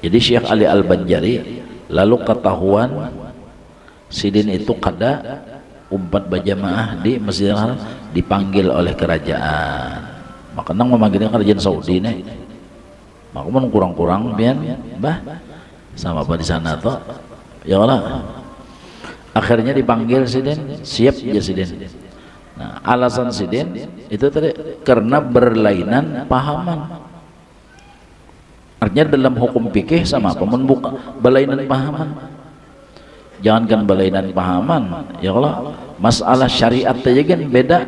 Jadi Syekh Ali Al-Banjari lalu ketahuan sidin itu kada umpat berjamaah di Masjidil Haram, dipanggil oleh kerajaan. Maka nang memanggilnya kerajaan Saudi nih. Maka mun kurang-kurang biar bah sama apa di sana toh. Ya Allah. Akhirnya dipanggil sidin, siap ya sidin. Nah, alasan sidin itu tadi karena berlainan pahaman. Artinya dalam hukum fikih sama apa membuka berlainan pahaman. Jangankan berlainan pahaman, ya Allah, masalah syariat aja kan beda.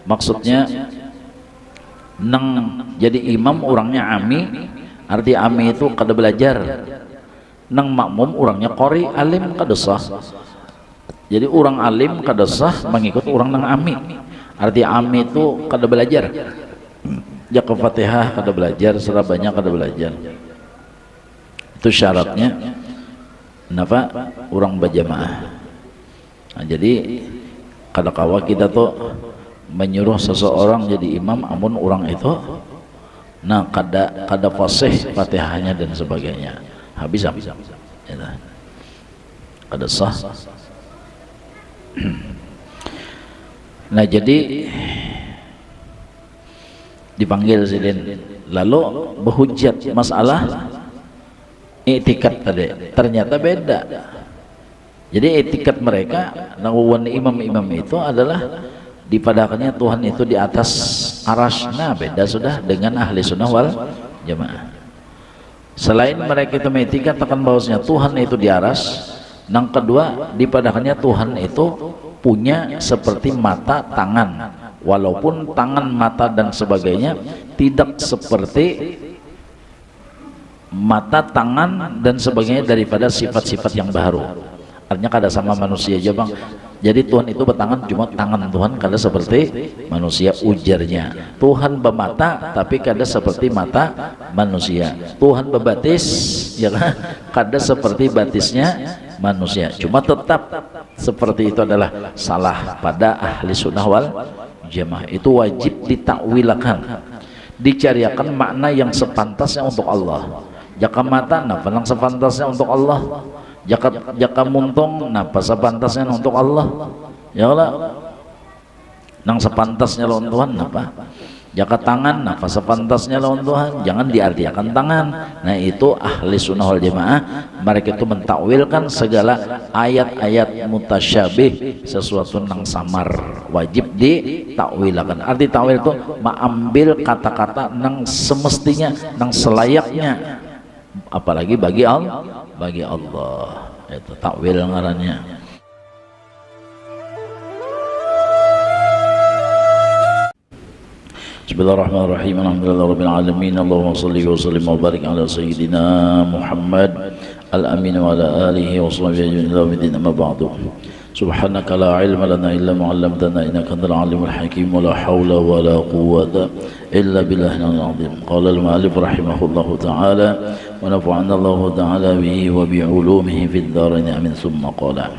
Maksudnya nang jadi imam orangnya ami, arti ami itu kada belajar. Nang makmum orangnya qori alim kada sah. Jadi orang alim kada sah mengikut orang nang ami. Arti ami itu kada belajar. Jaka Fatihah kada belajar, surah banyak kada belajar. Itu syaratnya. Kenapa? Orang berjamaah. Nah, jadi kadang-kadang kita tuh menyuruh seseorang jadi imam, amun orang itu nah kada fasih Fatihahnya dan sebagainya. Habis. Ya, kada sah. Nah jadi dipanggil sidin lalu berhujat masalah etikat tadi ternyata beda. Jadi etikat mereka nawan imam-imam itu adalah dipadakannya Tuhan itu di atas arasnya, beda sudah dengan ahli sunnah wal jamaah. Selain mereka itu mengetikat akan bahwasanya Tuhan itu di aras. Yang kedua, dipadakannya Tuhan itu punya seperti mata, tangan, walaupun tangan, mata dan sebagainya tidak seperti mata, tangan dan sebagainya daripada sifat-sifat yang baru. Artinya kada sama manusia aja bang. Jadi Tuhan itu bertangan, cuma tangan Tuhan kada seperti manusia, ujarnya. Tuhan bermata tapi kada seperti mata manusia. Tuhan berbatis ya kan, kada seperti batisnya manusia. Cuma tetap seperti itu adalah salah pada ahli sunnah wal jamaah. Itu wajib ditakwilakan, dicariakan makna yang sepantasnya untuk Allah. Jaka mata napa nang sepantasnya untuk Allah. Jaka muntung napa sepantasnya untuk Allah. Ya Allah, nang sepantasnya lawan Tuhan napa. Jaka tangan napa sepantasnya lawan Tuhan, jangan diartikan tangan. Nah itu ahli sunnah wal jamaah, mereka itu mentakwilkan segala ayat-ayat mutasyabih, sesuatu nang samar, wajib ditakwilakan. Arti takwil itu mengambil kata-kata nang semestinya, nang selayaknya, apalagi bagi Allah. Itu takwil ngarannya. Bismillahirrahmanirrahim. Alhamdulillahirabbil alamin. Allahumma shalli wa sallim wa barik ala sayyidina Muhammad al-amin wa ala alihi wa sahbihi ajma'in. Amma ba'du. Subhanaka la ilma lana illa ma 'allamtana innaka antal alimul hakim wa la haula wa la quwwata illa billahil azim. Qala al-mu'allif rahimahullahu ta'ala wa nafa'ana Allahu ta'ala bihi wa bi 'ulumihi fid dharain amin. Summa qala.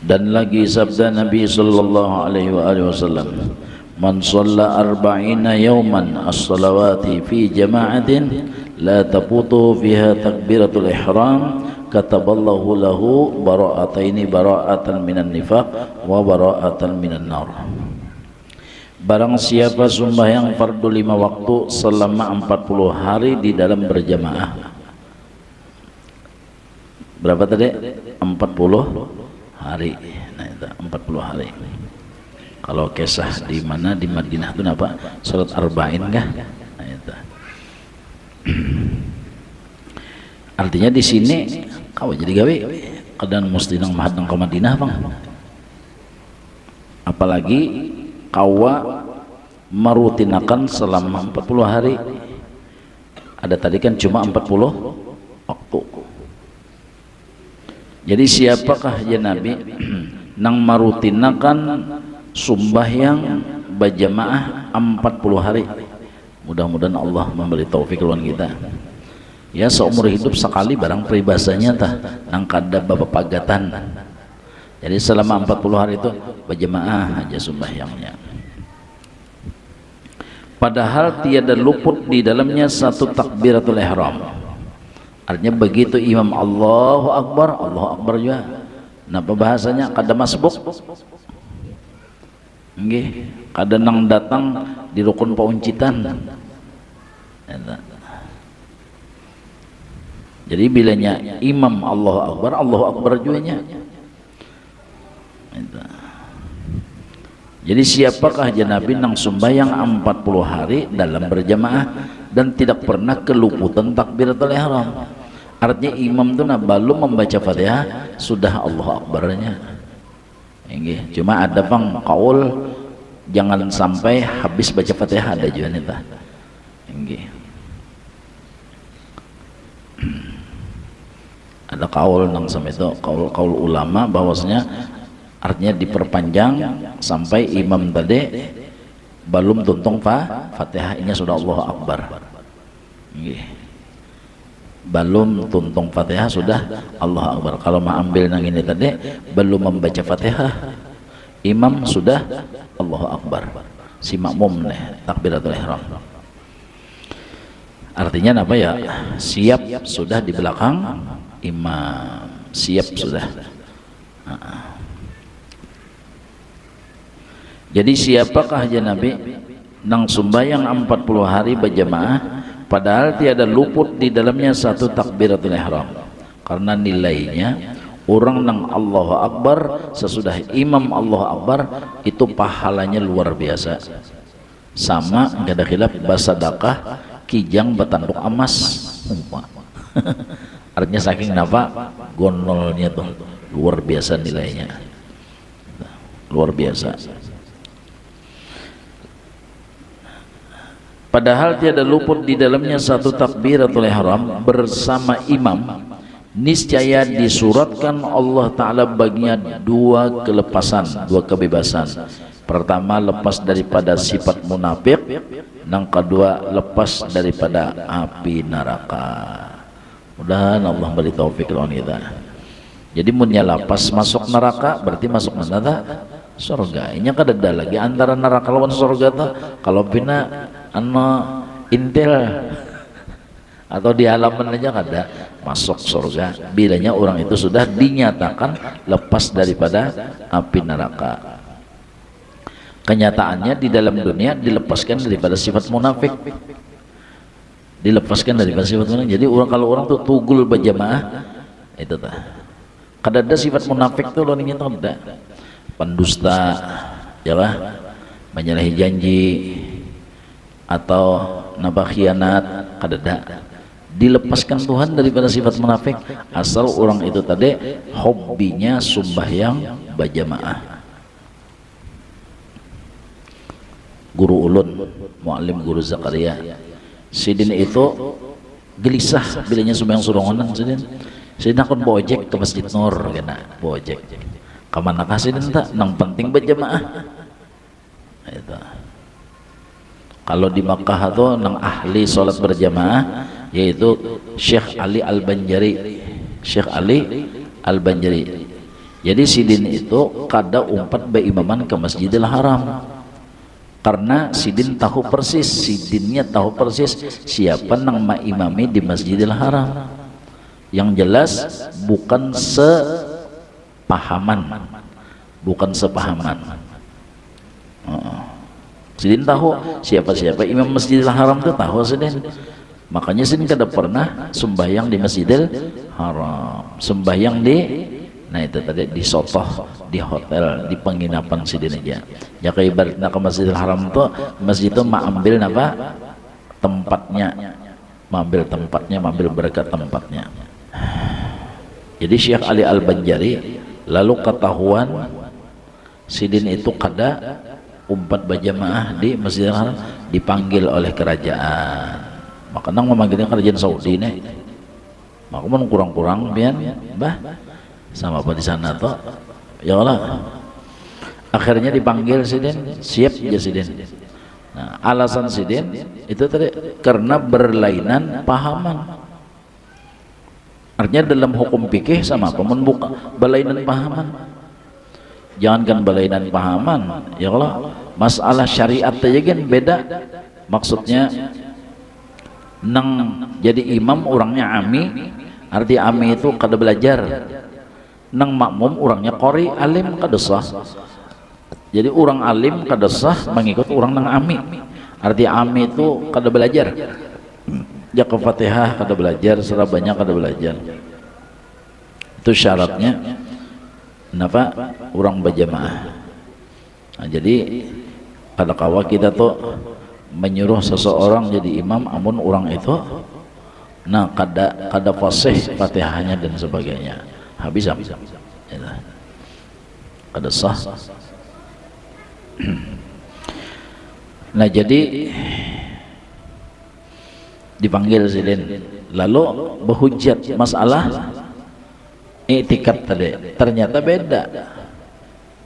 Dan lagi sabda Nabi sallallahu alaihi wasallam, man shalla arba'ina yawman as-salawati fi jama'atin la tafutu fiha takbiratul ihram kataballahu lahu bara'ataini, bara'atan minan nifaq wa bara'atan minan nar. Barang siapa sembahyang fardu 5 waktu selama 40 hari di dalam berjamaah. Berapa tadi? 40 hari. Nah itu 40 hari. Kalau kisah di mana di Madinah itu apa? Salat arba'in kah? Nah itu. Artinya di sini kau jadi gawe kadang mesti nang mahadang ke Madinah bang. Apalagi kawa merutinakan selama 40 hari. Ada tadi kan cuma 40 waktu. Jadi siapakah ya Nabi nang marutinakan sumbahyang berjamaah 40 hari. Mudah-mudahan Allah memberi taufik lawan kita. Ya seumur hidup sekali barang peribasanya tah nang kada babapagatan. Jadi selama 40 hari itu berjamaah aja sumbahyangnya. padahal tiada luput di dalamnya satu takbiratul ihram. Artinya begitu imam Allahu Akbar juga. Napa bahasanya kada masbuk? Nggih, kada nang datang di rukun pauncitan. Jadi bilanya imam Allahu Akbar juga nya. Jadi siapakah Nabi nang sembahyang 40 hari dalam berjamaah dan tidak pernah keluputan takbiratul ihram. Artinya imam itu belum membaca Fatihah sudah Allahu Akbarnya. Nggih, cuma ada bang kaul jangan sampai habis baca Fatihah, ada juga nih tah. Nggih. Ada kaul nang sampai itu kaul ulama bahwasanya artinya diperpanjang sampai imam tadi belum tuntung Fatihahnya sudah Allahu Akbar. Nggih. Belum tuntung Fatihah sudah Allahu Akbar. Kalau mau ambil nang ini tadi belum membaca Fatihah imam sudah Allahu Akbar. Si makmum nih takbiratul ihram. Artinya apa ya? Siap sudah di belakang imam, siap sudah. Jadi siapakah Nabi nang sembahyang 40 hari berjamaah padahal tiada luput di dalamnya satu takbiratul ihram, karena nilainya orang nang Allahu Akbar sesudah imam Allahu Akbar itu pahalanya luar biasa, sama gak ada khilaf basadakah kijang batanduk emas. Artinya saking napa gonolnya tuh luar biasa nilainya, luar biasa. Padahal tiada luput di dalamnya satu takbiratul ihram bersama imam, niscaya disuratkan Allah Ta'ala baginya dua kelepasan, dua kebebasan. Pertama lepas daripada sifat munafik, yang kedua lepas daripada api neraka. Mudah-mudahan Allah beri taufik lawan kita. Jadi munnya lapas masuk neraka berarti masuk neraka surga. Ini kada ada lagi antara neraka lawan surga tuh. Kalau pina intel atau di halaman aja kada masuk surga bilanya orang itu sudah dinyatakan lepas daripada api neraka. Kenyataannya di dalam dunia dilepaskan daripada sifat munafik, dilepaskan daripada sifat munafik. Jadi kalau orang tuh tugul berjamaah itu tuh kada ada sifat munafik tuh lo nih tuh ada pendusta ya lah, menyalahi janji atau nabah khianat, kadada dilepaskan Tuhan daripada sifat munafik asal orang itu tadi hobinya sembahyang berjamaah. Guru ulun muallim guru Zakaria sidin itu gelisah bilanya sembahyang surongonan sidin akun bojek ke Masjid Nur kena bojek kemana kasih tak nang penting berjamaah itu. Kalau di Makkah itu nang ahli sholat berjamaah yaitu Syekh Ali Al-Banjari, Syekh Ali Al-Banjari. Jadi sidin itu kada umpat berimaman ke Masjidil Haram karena sidin tahu persis, sidinnya tahu persis siapa nang maimami di Masjidil Haram. Yang jelas bukan sepahaman, bukan sepahaman. Sidin tahu siapa-siapa imam Masjidil Haram itu tahu sidin. Makanya sidin kada pernah sembahyang di Masjidil Haram, sembahyang di itu tadi di sotoh, di hotel, di penginapan sidin aja. Ya kayak ibaratnya ke Masjidil Haram itu masjid itu mengambil apa tempatnya, mengambil berkat tempatnya. Jadi Syekh Ali Al-Banjari lalu ketahuan sidin itu kada umpat berjamaah di Masjidil Haram, dipanggil oleh kerajaan. Maka nang memanggilnya kerajaan Saudi nih. Maka mun kurang-kurang biar bah sama apa di sana toh. Ya Allah. Akhirnya dipanggil sidin, siap ya sidin. Nah, alasan sidin itu tadi karena berlainan pahaman. Artinya dalam hukum fikih sama apa mun buka berlainan pahaman. Jangankan belainan pahaman ya Allah, masalah syariat aja kan beda maksudnya nang jadi imam orangnya ami, arti ami itu kada belajar, nang makmum orangnya qori alim kada sah. Jadi orang alim kada sah mengikut orang nang ami, arti ami itu kada belajar, jaka Fatihah kada belajar, surah banyak kada belajar. Itu syaratnya kenapa orang berjamaah. Nah, jadi kada kawa kita tuh menyuruh seseorang jadi imam amun orang itu nah kada fasih Fatihahnya dan sebagainya, habis kada sah. Nah jadi dipanggil sidin lalu berhujat masalah etikat tadi, ternyata beda.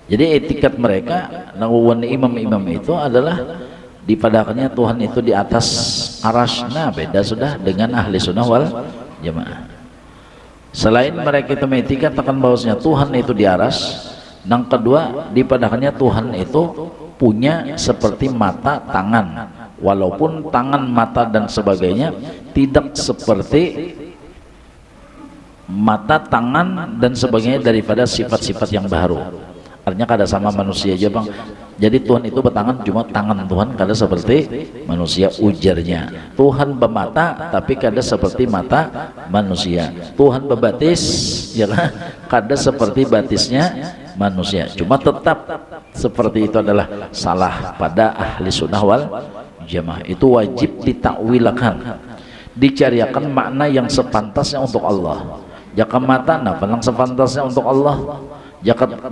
Jadi etikat mereka nawan imam-imam itu adalah dipadakannya Tuhan itu di atas arasy. Beda sudah dengan ahli sunnah wal jamaah. Selain mereka itu etikat akan bahwasanya Tuhan itu di arasy, yang kedua dipadakannya Tuhan itu punya seperti mata, tangan, walaupun tangan, mata dan sebagainya tidak seperti mata, tangan dan sebagainya daripada sifat-sifat yang baru. Artinya kada sama manusia aja bang. Jadi Tuhan itu bertangan, cuma tangan Tuhan kada seperti manusia, ujarnya. Tuhan bermata tapi kada seperti mata manusia. Tuhan berbatis ya kan, kada seperti batisnya manusia. Cuma tetap seperti itu adalah salah pada ahli sunnah wal jamaah. Itu wajib ditakwilakan, dicariakan makna yang sepantasnya untuk Allah. Jaka mata napa nang sepantasnya untuk Allah,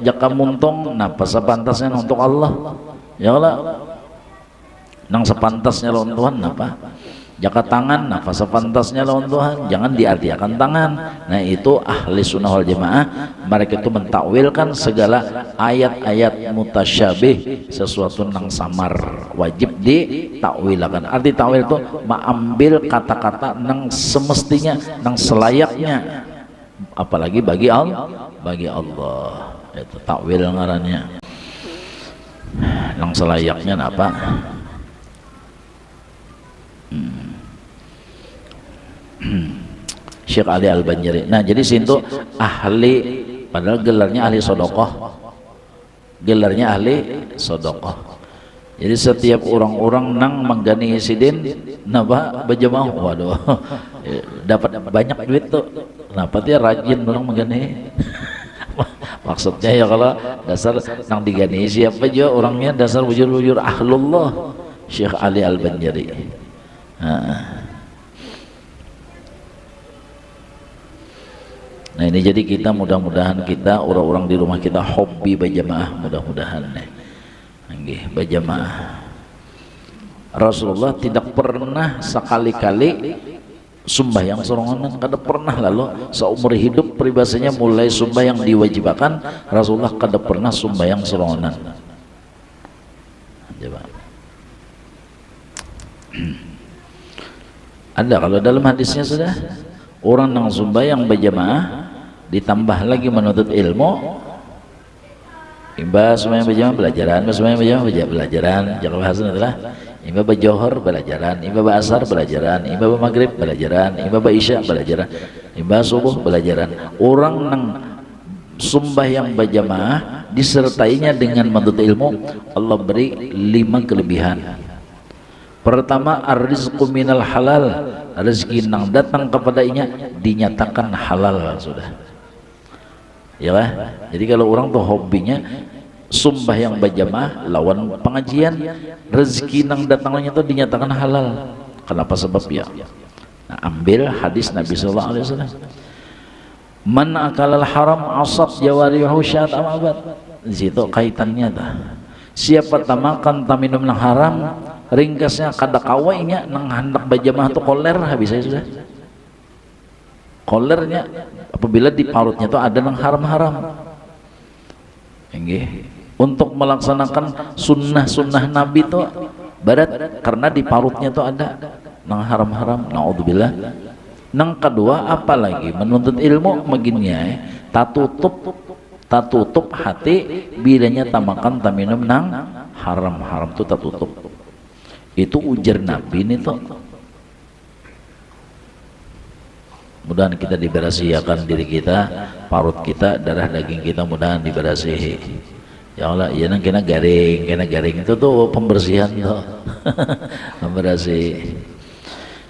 jaka muntung napa sepantasnya untuk Allah, ya Allah nang sepantasnya lawan Tuhan napa, jaka tangan napa sepantasnya lawan Tuhan, jangan diartikan tangan. Nah itu ahli sunnah wal jamaah, mereka itu mentakwilkan segala ayat-ayat mutasyabih, sesuatu nang samar wajib ditakwilakan. Arti takwil itu mengambil kata-kata nang semestinya, nang selayaknya, apalagi bagi Allah, itu takwil ngarannya. Nang selayaknya apa? Syekh Ali Al-Banjari. Nah jadi sintu ahli, padahal gelarnya ahli sodokoh, gelarnya ahli sodokoh. Jadi setiap orang-orang nang menggani sidin napa berjamaah, waduh dapat banyak duit tuh. Kenapa dia rajin orang menggani? Maksudnya ya kalau dasar nang digani siapa aja orangnya dasar bujur-bujur ahlullah. Syekh Ali Al-Banjari. Nah ini jadi kita mudah-mudahan kita orang-orang di rumah kita hobi berjamaah, mudah-mudahan nih berjamaah. Rasulullah tidak pernah sekali-kali sembahyang sorongan, kada pernah. Lalu seumur hidup peribahasanya mulai sembahyang diwajibkan, Rasulullah kada pernah sembahyang sorongan. Ada kalau dalam hadisnya sudah orang yang sembahyang berjamaah ditambah lagi menuntut ilmu. Imba sembahyang berjamaah belajaran, sembahyang berjamaah belajaran. Jangan bahasa adalah imba berjohor belajaran, imba berasar belajaran, imba bermaghrib belajaran, imba berisya belajaran, imba subuh belajaran. Orang nang sembahyang berjamaah disertainya dengan menuntut ilmu, Allah beri 5 kelebihan. Pertama, ar-rizqu minal halal, rezeki nang datang kepadanya dinyatakan halal sudah. Ya lah. Jadi kalau orang tuh hobinya sembahyang berjamaah lawan pengajian, rezeki nang datangnya itu dinyatakan halal. Kenapa? Sebab ya. Nah, ambil hadis Nabi sallallahu alaihi wasallam. Man akalal haram asab jawarihu syat amabat. Di situ kaitannya dah. Siapa tamakan taminum nang haram, ringkasnya kada kawainya nang hendak berjamaah tu koler habis saya sudah. Kolernya apabila di parutnya itu ada yang haram-haram. Untuk melaksanakan sunnah-sunnah Nabi itu barat karena di parutnya itu ada yang haram-haram. Naudzubillah. Yang kedua apalagi menuntut ilmu begini tatutup hati bilanya tamakan taminum nang haram-haram itu tatutup. Itu ujar Nabi ini tuh. Mudahan kita diberasihakan diri kita, parut kita, darah daging kita mudahan diberasihi. Ya Allah, ya nang kena garing itu tuh pembersihan tuh. Pembersih.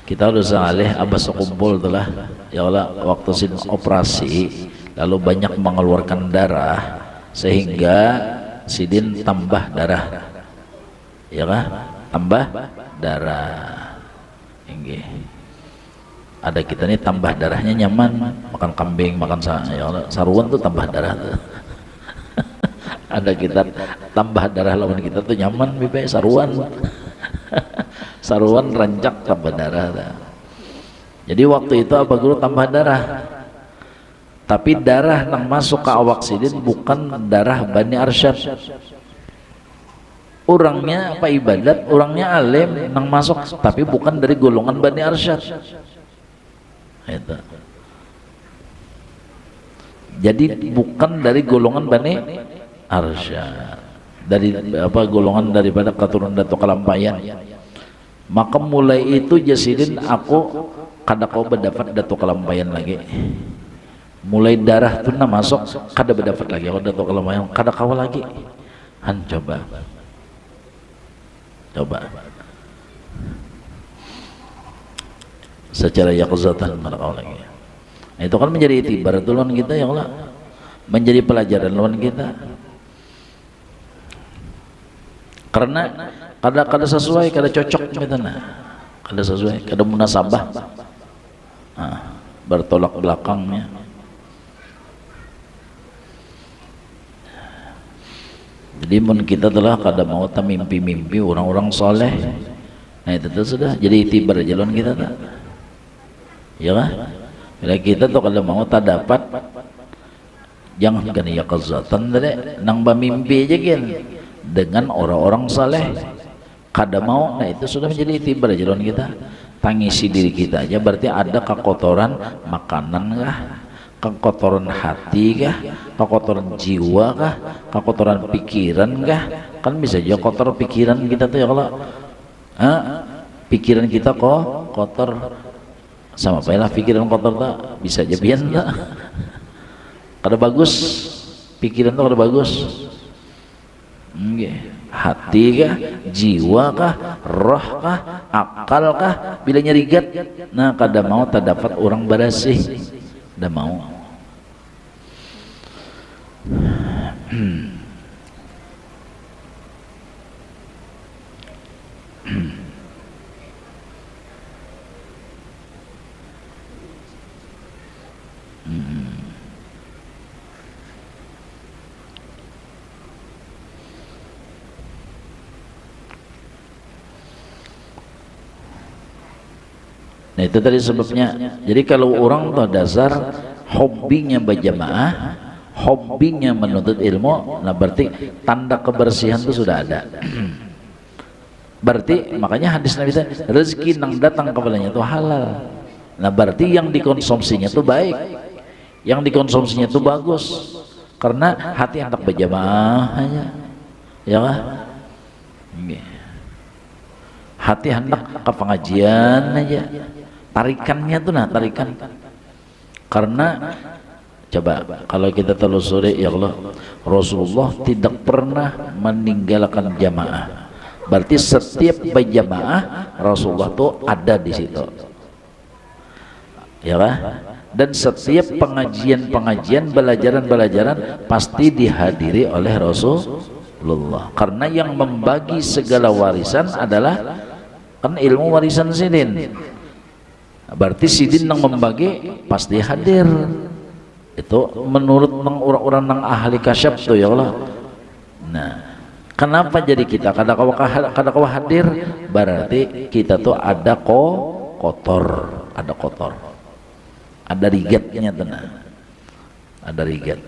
Kita udah saleh abas kumpul tuh lah. Ya Allah, waktu sin operasi lalu banyak mengeluarkan darah sehingga sidin tambah darah. Ya kan? Tambah darah. Inggih. Ada kita nih tambah darahnya nyaman, makan kambing, makan saruan tuh tambah darah tuh. Ada kita tambah darah lawan kita tuh nyaman, bibi saruan. Saruan rancak tambah darah tuh. Jadi waktu itu apa guru tambah darah. Tapi darah yang masuk ke awak sidin bukan darah Bani Arsyad. Orangnya apa ibadat, orangnya alim yang masuk, tapi bukan dari golongan Bani Arsyad. Itu. Jadi bukan dari golongan Bani Arsyad, dari apa golongan daripada keturunan Datuk Kalampayan. Maka mulai itu jasidin aku kada kau berdapat Datuk Kalampayan lagi. Mulai darah tuh na masuk kada berdapat lagi kalau Datuk Kalampayan kada kau lagi. Han coba secara yaqzatan kau lagi. Nah, itu kan menjadi itibar lawan kita ya Allah, menjadi pelajaran lawan kita. Karena kada sesuai, kada cocok gitu nah. Kada sesuai, kada munasabah. Nah, bertolak belakangnya. Jadi mun kita telah kada mau mimpi-mimpi orang-orang soleh. Nah itu tuh sudah jadi itibar jalan kita tak. Ya kan? Bila kita tuh kalau mau tak dapat, jangan kena ya kezatan tadi, nang mimpi aja kan dengan orang-orang saleh. Kada mau, nah itu sudah menjadi itibar jalan kita. Tangisi diri kita aja, berarti ada kekotoran makanan kah, kekotoran hati kah, kekotoran jiwa kah, kekotoran pikiran kah? Kan bisa aja kotor pikiran kita tuh ya kalau, pikiran kita kok kotor. Sama lah pikiran kotor tak bisa aja biar tak kada bagus pikiran tuh kada bagus. Hati kah, jiwa kah, roh kah, akal kah, bila nyerigat nah kada mau tak dapat orang berasih, kada mau. Nah itu tadi sebabnya. Jadi kalau orang tuh dasar hobinya berjamaah, hobinya menuntut ilmu, nah berarti tanda kebersihan itu sudah ada. Berarti makanya hadis Nabi itu rezeki yang datang kepadanya itu halal. Nah berarti yang dikonsumsinya itu baik, yang dikonsumsinya itu bagus, karena hati hendak berjamaah aja, ya kan? Hati hendak ke pengajian aja. Tarikannya tuh nah tarikan, karena coba kalau kita telusuri ya Allah, Rasulullah tidak pernah meninggalkan jamaah. Berarti setiap berjamaah Rasulullah tuh ada di situ, ya kan? Dan setiap pengajian belajaran pasti dihadiri oleh Rasulullah, karena yang membagi segala warisan adalah kan ilmu warisan sidin. Berarti sidin yang membagi pasti hadir. Itu menurut orang-orang yang ahli kasyaf tuh ya Allah. Nah, kenapa jadi kita kada kau hadir? Berarti kita tuh ada kotor, ada kotor, ada rigatnya tuh nah. Ada rigat.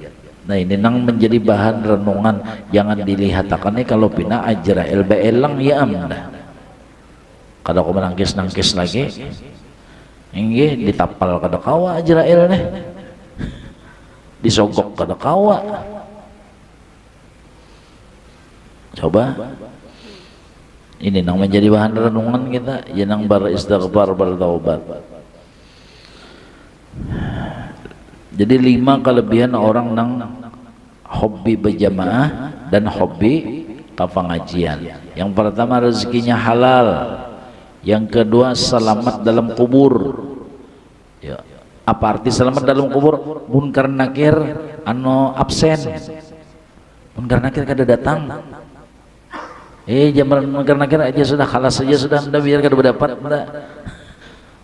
Nah ini nang menjadi bahan renungan, jangan dilihat akan nih kalau pina ajra LBL lang ya amna. Kada kau menangkis lagi. Inggih ditapal kada kawa Ajrael nih, disogok kada kawa. Coba Ini nang menjadi bahan renungan kita, jenang beristighfar, bertaubat. Jadi 5 kelebihan orang nang hobi berjamaah dan hobi ke pengajian. Yang pertama rezekinya halal, yang kedua selamat dalam kubur. Ya. Apa arti selamat dalam kubur? Munkar nakir anu absen, munkar nakir kada datang. Zaman munkar nakir aja sudah kalas saja sudah, anda biar kada berdapat,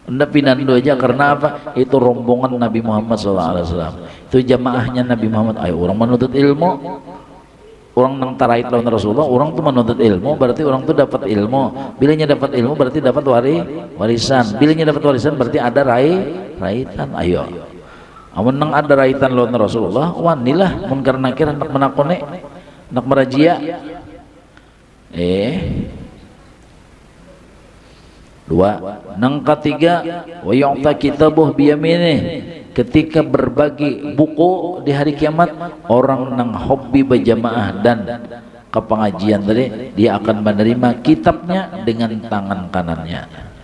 anda pinando aja. Karena apa? Itu rombongan Nabi Muhammad SAW. Itu jamaahnya Nabi Muhammad. Ayo orang menuntut ilmu, orang nang tarait lawan Rasulullah, orang tuh menuntut ilmu, berarti orang tuh dapat ilmu. Bilanya dapat ilmu berarti dapat warisan. Bilanya dapat warisan berarti ada raitan. Ayo, amun nang ada raitan lawan Rasulullah, wanilah munkar nakir anak menakone, anak merajia. Dua, nang ketiga wa yu'ta kitabuh biyaminih, ketika berbagi buku di hari kiamat, orang nang hobi berjamaah dan ke pengajian tadi, dia akan menerima kitabnya dengan tangan kanannya.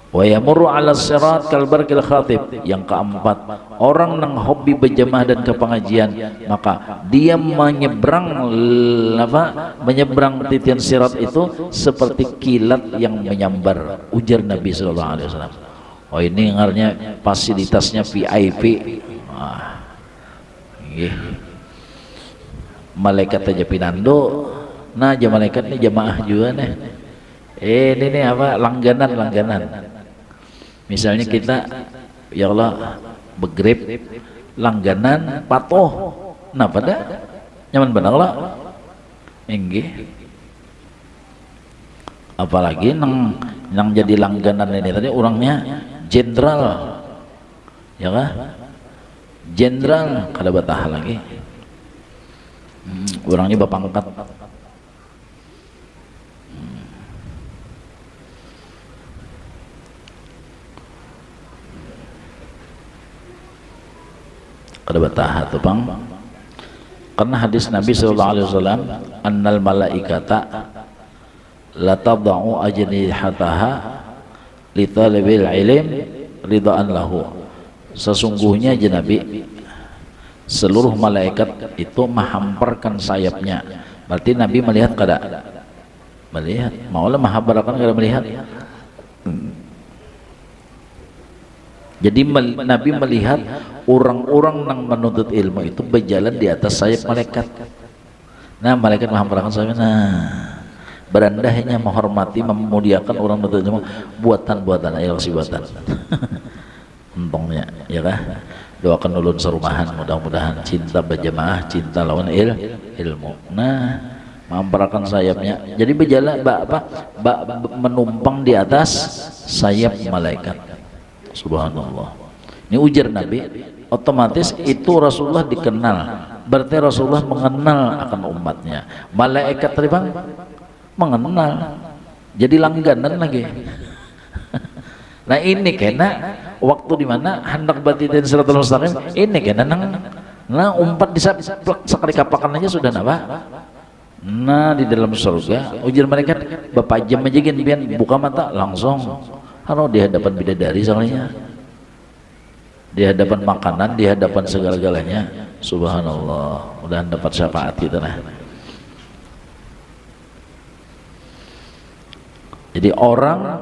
Wa yamurru 'ala sirat kal barqil khatib. Yang keempat, orang nang hobi berjamaah dan ke pengajian, maka dia menyeberang titian sirat itu seperti kilat yang menyambar, ujar Nabi sallallahu alaihi wasallam. Oh, ini ngarnya fasilitasnya VIP. Malaikat aja pinando, nah aja malaikat nih jamaah juga nih. Ini nih apa, langganan. Misalnya kita, ya Allah, begrip langganan patuh, nah pada nyaman benar lah, apalagi nang jadi langganan ini tadi orangnya jenderal, ya kah? Jenderal kada batah lagi, orangnya bapangkat. Kada batah tuh bang, karena hadis Nabi sallallahu alaihi wasallam, annal malaikata la tad'u ajnihataha li talibil ilm ridaan lahu. Sesungguhnya aja Nabi, seluruh malaikat itu menghamparkan sayapnya. Berarti Nabi melihat kada? Melihat. Maulah mahabarakan kada melihat. Jadi Nabi melihat orang-orang yang menuntut ilmu itu berjalan di atas sayap malaikat. Nah, malaikat menghamparkan sayapnya. Nah, berandahnya menghormati, memuliakan orang menuntut ilmu. Buatan-buatan, ayo kasih buatan. Untungnya, ya kah? Doakan ulun serumahan, mudah-mudahan cinta berjamaah, cinta lawan ilmu. Nah, menghamparkan sayapnya. Jadi berjalan, menumpang di atas sayap malaikat. Subhanallah. Ini ujar Nabi, otomatis itu Rasulullah dikenal, berarti Rasulullah mengenal akan umatnya. Malaikat tadi bang mengenal, jadi langganan lagi. Nah ini kena waktu dimana hendak batitin siratal mustaqim, ini kena nah umpat di sekali kapakan aja sudah napa. Nah di dalam surga ujar malaikat, bapak jam aja gini, buka mata langsung. Kalau di hadapan bidadari soalnya, di hadapan makanan, di hadapan segala-galanya. Subhanallah, mudah-mudahan dapat syafaat kita nah. Jadi orang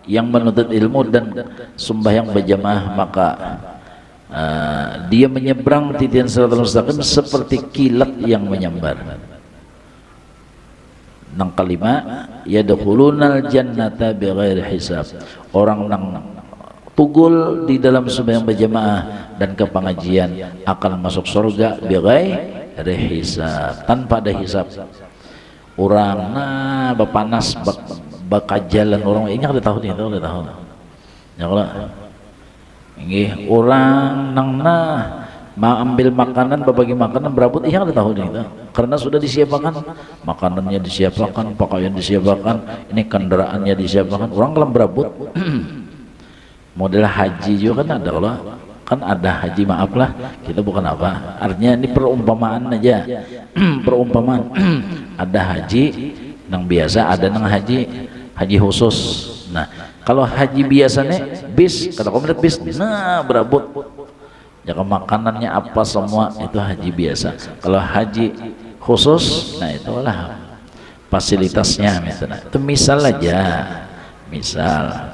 yang menuntut ilmu dan sembahyang berjamaah, maka dia menyeberang titian siratal mustaqim seperti kilat yang menyambar. Nang kelima, yadkhulunal jannata bighairi hisab. Orang nang tugul di dalam sembahyang berjamaah dan ke pengajian akan masuk surga bighairi hisab, tanpa ada hisab. Orang nah bapanas bakajalan orang ini ada tahun itu, ada tahun. Ya kalau nggih orang nang ambil makanan, berbagi makanan berabut, iya ada tahun itu, karena sudah disiapkan makanannya, disiapkan pakaian, disiapkan ini kendaraannya disiapkan. Orang kalau berabut model haji juga kan ada, kalau kan ada haji, maaf lah kita bukan apa artinya, ini perumpamaan aja. Perumpamaan ada haji nang biasa ada nang haji khusus. Nah kalau haji biasanya bis, kalau kamu lihat bis nah berabot ya makanannya apa semua, itu haji biasa. Kalau haji khusus nah itulah fasilitasnya misalnya. Itu misal aja, misal,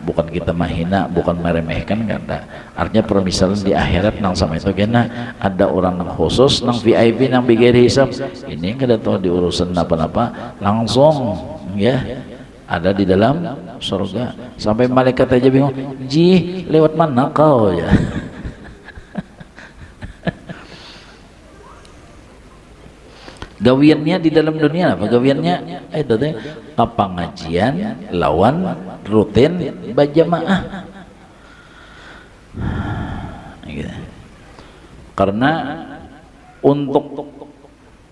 bukan kita mahina, bukan meremehkan, kan ada. Artinya permisalan di akhirat nang sama itu kena ada orang nang khusus, nang VIP, nang bigiri hisab. Ini kada tahu diurusan apa-apa, langsung ya ada di dalam surga. Sampai malaikat aja bingung, ji lewat mana kau ya. Gawiannya di dalam dunia apa? Gawiannya itu teh pengajian lawan rutin berjamaah. Gitu. Karena untuk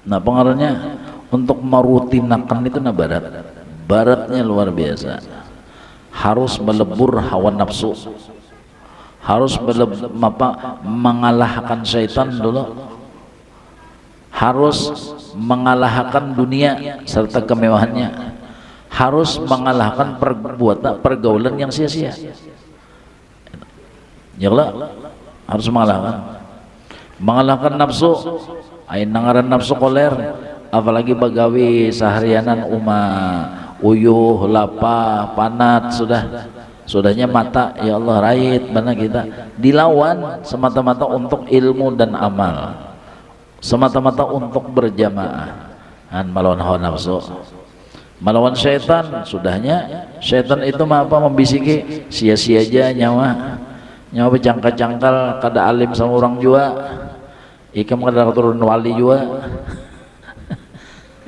pengaruhnya untuk merutinakan itu baratnya luar biasa. Harus melebur hawa nafsu, harus mengalahkan syaitan dulu, harus mengalahkan dunia serta kemewahannya, harus mengalahkan pergaulan yang sia-sia. Ya Allah, harus mengalahkan nafsu. Ain nangaran nafsu koler, apalagi bagawi seharianan uyuh, lapar, panat, sudahnya mata ya Allah raid mana kita dilawan semata-mata untuk ilmu dan amal, semata-mata untuk berjamaah, melawan hawa nafsu, melawan syaitan. Sudahnya syaitan itu membisiki sia-sia aja nyawa berjangka-jangkal, kada alim sama orang jua, ikam kada turun wali jua,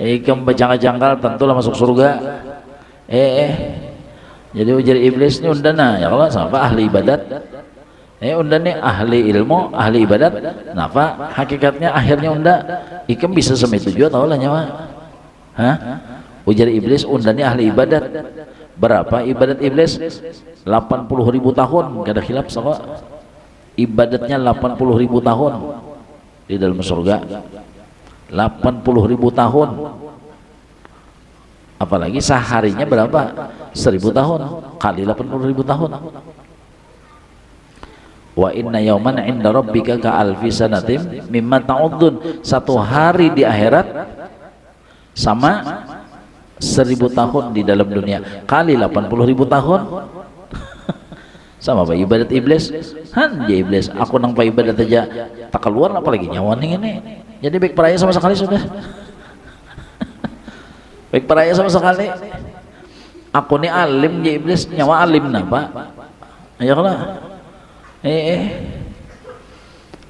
ikam berjangka-jangkal tentulah masuk surga. Jadi ujar iblis ini undana ya Allah sama ahli ibadat. Unda nih ahli ilmu, ahli ibadat. Kenapa? Hakikatnya akhirnya unda ikam bisa sama itu juga, tahu lah nyawa. Ujar iblis unda nih ahli ibadat. Berapa ibadat iblis? 80.000 tahun. Gak ada khilaf sama. Ibadatnya 80.000 tahun di dalam surga. 80.000 tahun. Apalagi seharinya berapa? 1.000 tahun kali 80.000 tahun. Wa inna yauman inda rabbika ka alfi sanatim mimma ta'uddun. Satu hari di akhirat sama 1.000 tahun di dalam dunia kali 80.000 tahun. Sama apa ibadat iblis? Ya iblis, aku nang ibadat aja tak keluar apalagi nyawa ini. Jadi baik peraya sama sekali sudah. Baik peraya sama sekali. Aku nih alim ya iblis, nyawa alim napa? Ya Allah.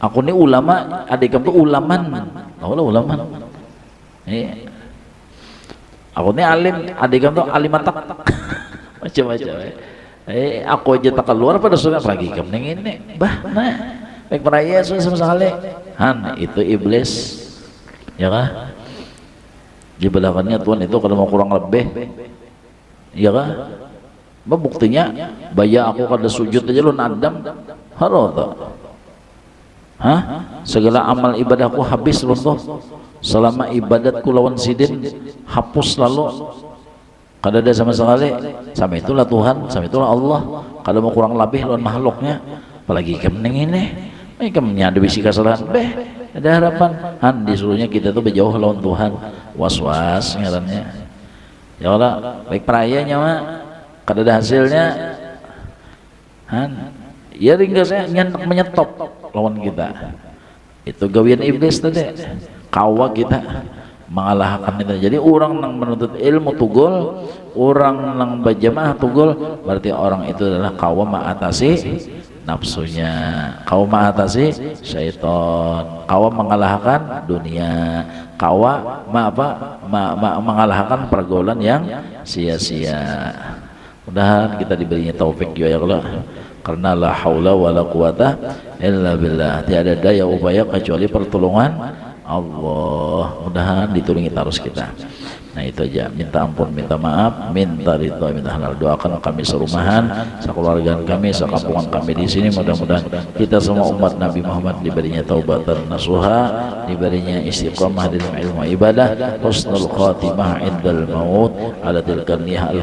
Aku nih ulama, adik kamu tuh ulaman. Tahu lah ulaman. Aku nih alim, adik kamu tuh alimatak. Macam-macam. Aku aja tak keluar pada surga lagi kamu ini. Nah, baik peraya sama sekali. Itu iblis. Ya kah? Di belakangnya Tuhan itu kalau mau kurang lebih, ya kah? Buktinya, baya aku kada sujud aja lu nadam, harota. Segala amal ibadahku habis lu tuh. Selama ibadatku lawan sidin, hapus lalu. Kada ada sama sekali. Sama itulah Tuhan, sama itulah Allah. Kalau mau kurang lebih lawan makhluknya, apalagi kemening ini, kemenya ada bisi kesalahan, ada harapan. Disuruhnya kita tuh berjauh lawan Tuhan. Was-was ngarannya. Ya Allah, baik perayanya mah kada ada hasilnya. Ya ringgasnya nyantak menyetop lawan kita. Itu gawian iblis tadi. Kawa kita mengalahkan itu. Jadi orang yang menuntut ilmu tugol, orang yang berjamaah tugol, berarti orang itu adalah kawa mengatasi nafsunya, kawa mengatasi syaitan, kawa mengalahkan dunia, kawa mengalahkan pergaulan yang sia-sia. Mudah-mudahan kita diberinya taufik ya Allah, karena la haula wala quwata illa billah, tiada daya upaya kecuali pertolongan Allah. Mudah-mudahan ditulungi terus kita. Nah itu aja, minta ampun, minta maaf, minta ridho, minta halal. Doakan kami serumahan, sekeluargaan kami, sekampungan kami di sini. Mudah-mudahan kita semua umat Nabi Muhammad diberinya taubatan nasuha, diberinya istiqamah dalam ilmu ibadah, husnul khatimah indal maut, ala tilkan nihal.